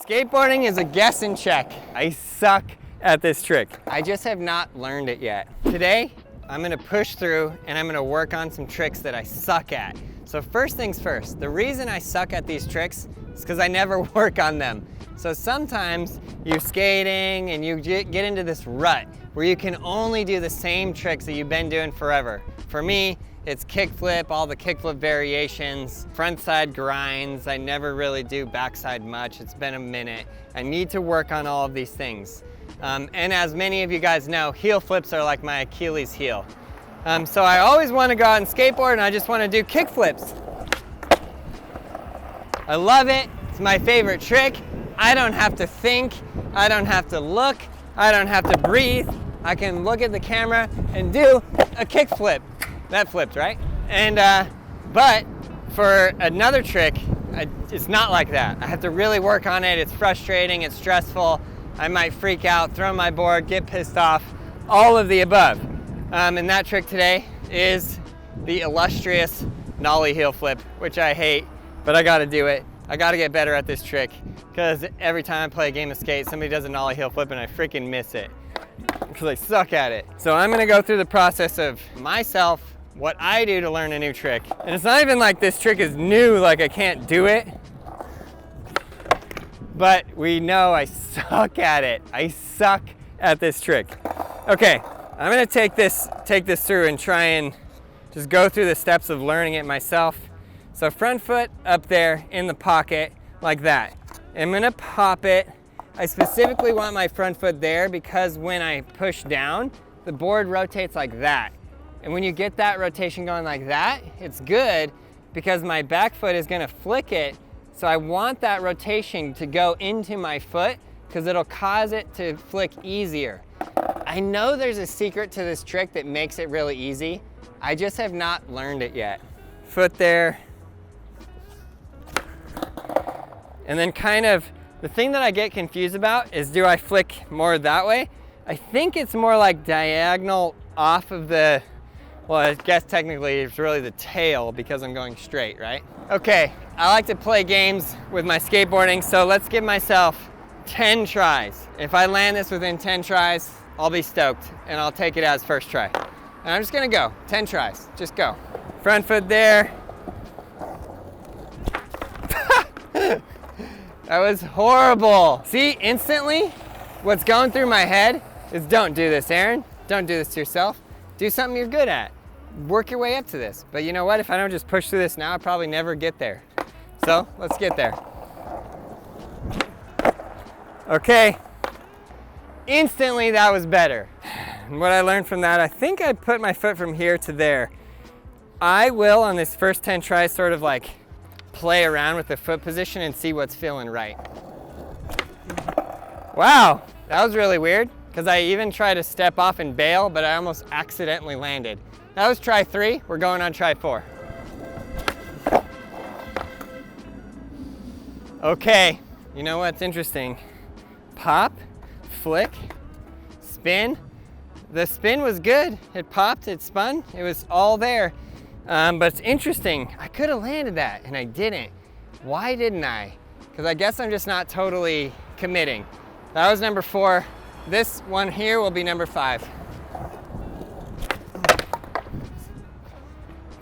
Skateboarding is a guess and check. I suck at this trick. I just have not learned it yet. Today, I'm gonna push through and I'm gonna work on some tricks that I suck at. So first things first, the reason I suck at these tricks is because I never work on them. So sometimes you're skating and you get into this rut where you can only do the same tricks that you've been doing forever. For me, it's kickflip, all the kickflip variations, frontside grinds. I never really do backside much. It's been a minute. I need to work on all of these things. And as many of you guys know, heel flips are like my Achilles heel. So I always want to go out and skateboard and I just want to do kickflips. I love it. It's my favorite trick. I don't have to think. I don't have to look. I don't have to breathe. I can look at the camera and do a kickflip. That flipped, right? And, but for another trick, it's not like that. I have to really work on it. It's frustrating, it's stressful. I might freak out, throw my board, get pissed off, all of the above. And that trick today is the illustrious nollie heel flip, which I hate, but I gotta do it. I gotta get better at this trick because every time I play a game of skate, somebody does a nollie heel flip and I freaking miss it because I suck at it. So I'm gonna go through the process of myself, what I do to learn a new trick. And it's not even like this trick is new, like I can't do it, but we know I suck at it. I suck at this trick. Okay, I'm gonna take this through and try and just go through the steps of learning it myself. So front foot up there in the pocket like that. I'm gonna pop it. I specifically want my front foot there because when I push down, the board rotates like that. And when you get that rotation going like that, it's good because my back foot is gonna flick it. So I want that rotation to go into my foot because it'll cause it to flick easier. I know there's a secret to this trick that makes it really easy. I just have not learned it yet. Foot there. And then kind of, the thing that I get confused about is do I flick more that way? I think it's more like diagonal off of the, well, I guess technically it's really the tail because I'm going straight, right? Okay, I like to play games with my skateboarding, so let's give myself 10 tries. If I land this within 10 tries, I'll be stoked and I'll take it as first try. And I'm just gonna go, 10 tries, just go. Front foot there. That was horrible. See, instantly, what's going through my head is don't do this, Aaron. Don't do this to yourself. Do something you're good at. Work your way up to this. But you know what? If I don't just push through this now, I'll probably never get there. So let's get there. Okay. Instantly, that was better. And what I learned from that, I think I put my foot from here to there. I will, on this first 10 tries, sort of like play around with the foot position and see what's feeling right. Wow, that was really weird because I even tried to step off and bail, but I almost accidentally landed. That was try 3, we're going on try 4. Okay, you know what's interesting? Pop, flick, spin. The spin was good. It popped, it spun, it was all there. But it's interesting, I could have landed that and I didn't. Why didn't I? Because I guess I'm just not totally committing. That was number 4. This one here will be number 5.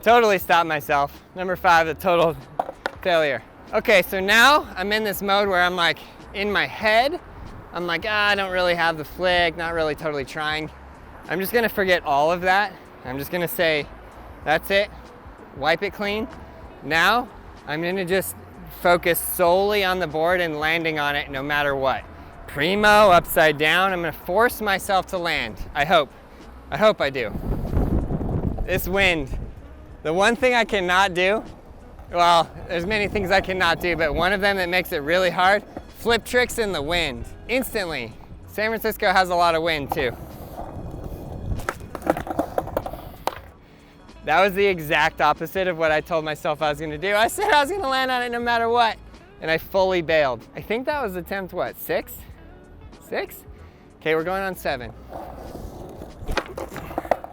Totally stopped myself. Number 5, a total failure. Okay, so now I'm in this mode where I'm like, in my head, I'm like, I don't really have the flick, not really totally trying. I'm just gonna forget all of that. I'm just gonna say, that's it, wipe it clean. Now, I'm gonna just focus solely on the board and landing on it no matter what. Primo, upside down, I'm gonna force myself to land, I hope. I hope I do. This wind, the one thing I cannot do, well, there's many things I cannot do, but one of them that makes it really hard, flip tricks in the wind, instantly. San Francisco has a lot of wind too. That was the exact opposite of what I told myself I was gonna do. I said I was gonna land on it no matter what, and I fully bailed. I think that was attempt, what, 6? 6? Okay, we're going on 7.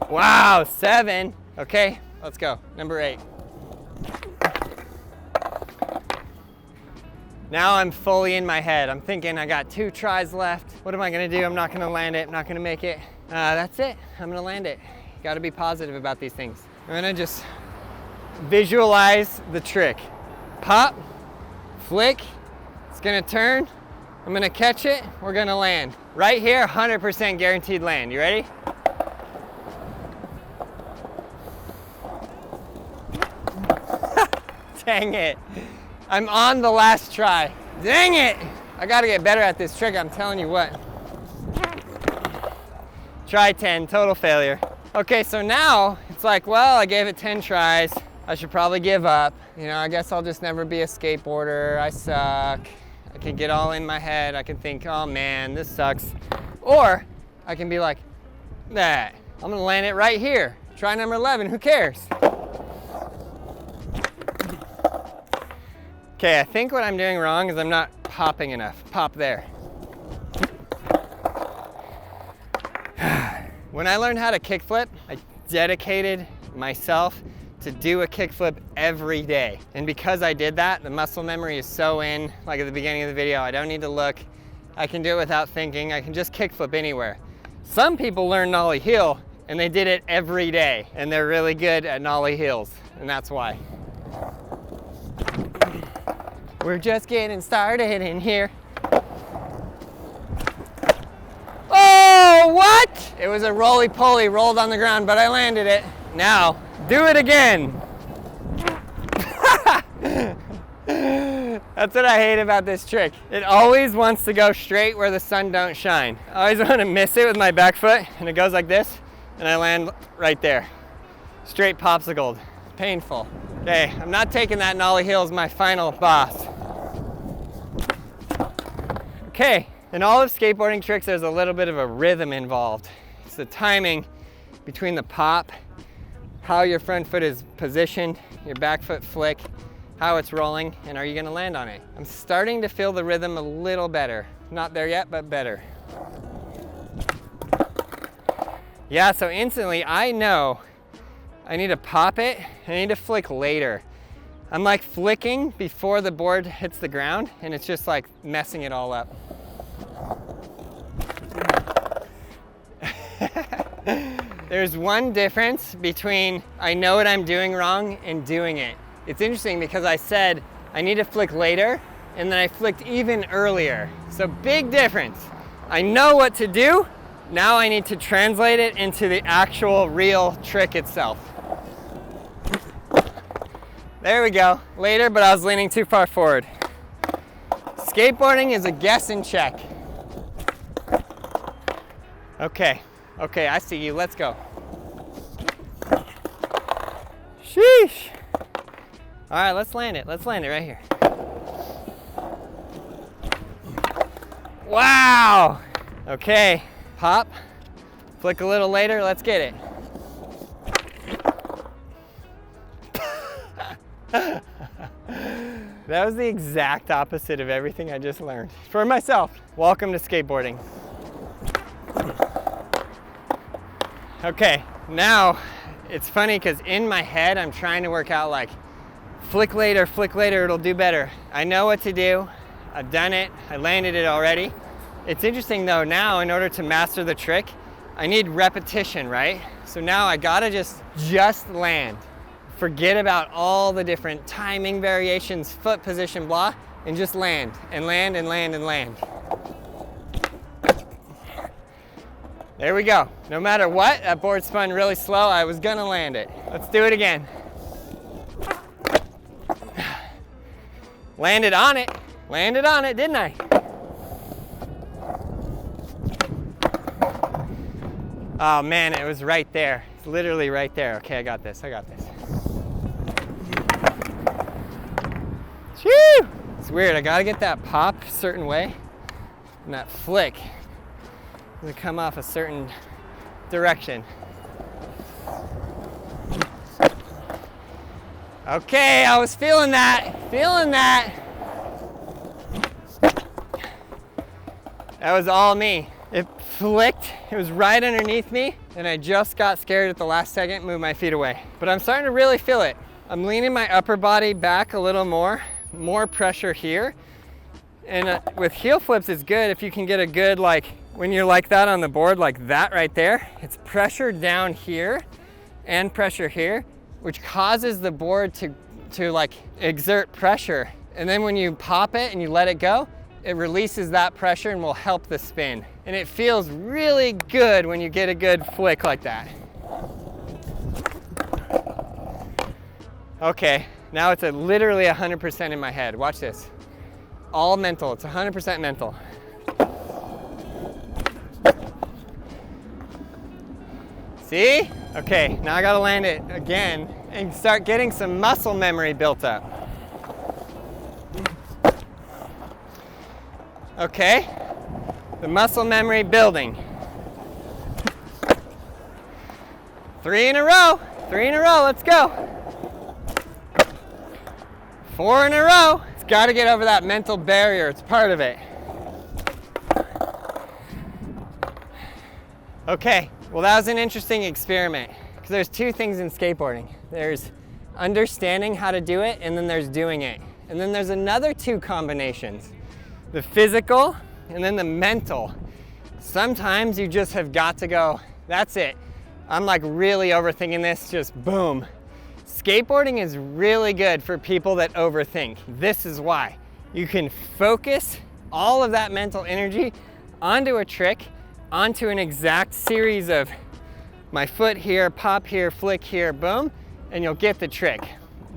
Wow, 7. Okay, let's go, number 8. Now I'm fully in my head. I'm thinking I got 2 tries left. What am I gonna do? I'm not gonna land it. I'm not gonna make it. That's it. I'm gonna land it. Gotta be positive about these things. I'm gonna just visualize the trick. Pop, flick, it's gonna turn. I'm gonna catch it, we're gonna land. Right here, 100% guaranteed land. You ready? Dang it. I'm on the last try. Dang it! I gotta get better at this trick, I'm telling you what. Try 10, total failure. Okay, so now it's like, well, I gave it 10 tries. I should probably give up. You know, I guess I'll just never be a skateboarder. I suck. I can get all in my head. I can think, oh man, this sucks. Or I can be like, nah, I'm gonna land it right here. Try number 11, who cares? Okay, I think what I'm doing wrong is I'm not popping enough. Pop there. When I learned how to kickflip, I dedicated myself to do a kickflip every day. And because I did that, the muscle memory is so in, like at the beginning of the video, I don't need to look. I can do it without thinking. I can just kickflip anywhere. Some people learn nollie heel and they did it every day and they're really good at nollie heels, and that's why. We're just getting started in here. Oh, what? It was a roly-poly, rolled on the ground, but I landed it. Now, do it again. That's what I hate about this trick. It always wants to go straight where the sun don't shine. I always want to miss it with my back foot, and it goes like this, and I land right there. Straight popsicle. Painful. Okay, I'm not taking that nollie heel as my final boss. Okay, in all of skateboarding tricks, there's a little bit of a rhythm involved. It's the timing between the pop, how your front foot is positioned, your back foot flick, how it's rolling, and are you gonna land on it? I'm starting to feel the rhythm a little better. Not there yet, but better. Yeah, so instantly I know I need to pop it, I need to flick later. I'm like flicking before the board hits the ground, and it's just like messing it all up. There's one difference between I know what I'm doing wrong and doing it. It's interesting because I said I need to flick later, and then I flicked even earlier. So big difference. I know what to do, now I need to translate it into the actual real trick itself. There we go. Later, but I was leaning too far forward. Skateboarding is a guess and check. Okay, I see you. Let's go. Sheesh. All right, let's land it. Let's land it right here. Wow. Okay, pop. Flick a little later. Let's get it. That was the exact opposite of everything I just learned. For myself, welcome to skateboarding. Okay, now it's funny because in my head I'm trying to work out like flick later, it'll do better. I know what to do. I've done it. I landed it already. It's interesting though, now in order to master the trick, I need repetition, right? So now I gotta just land. Forget about all the different timing variations, foot position, blah, and just land, and land, and land, and land. There we go. No matter what, that board spun really slow. I was gonna land it. Let's do it again. Landed on it, didn't I? Oh man, it was right there. It's literally right there. Okay, I got this. Whew! It's weird, I gotta get that pop a certain way, and that flick to come off a certain direction. Okay, I was feeling that. That was all me. It flicked, it was right underneath me, and I just got scared at the last second, moved my feet away. But I'm starting to really feel it. I'm leaning my upper body back a little more pressure here, And with heel flips, it's good if you can get a good, like, when you're like that on the board, like that right there, it's pressure down here and pressure here, which causes the board to like exert pressure. And then when you pop it and you let it go, it releases that pressure and will help the spin. And it feels really good when you get a good flick like that. Okay, now it's literally 100% in my head. Watch this. All mental, it's 100% mental. See? Okay, now I gotta land it again and start getting some muscle memory built up. Okay, the muscle memory building. 3 in a row, let's go. 4 in a row. It's gotta get over that mental barrier, it's part of it. Okay, well that was an interesting experiment because there's 2 things in skateboarding. There's understanding how to do it and then there's doing it. And then there's another 2 combinations. The physical and then the mental. Sometimes you just have got to go, that's it. I'm like really overthinking this, just boom. Skateboarding is really good for people that overthink. This is why. You can focus all of that mental energy onto a trick, onto an exact series of my foot here, pop here, flick here, boom, and you'll get the trick.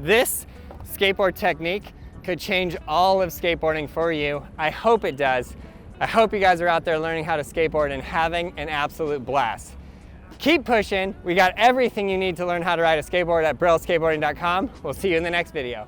This skateboard technique could change all of skateboarding for you. I hope it does. I hope you guys are out there learning how to skateboard and having an absolute blast. Keep pushing. We got everything you need to learn how to ride a skateboard at brailleskateboarding.com. We'll see you in the next video.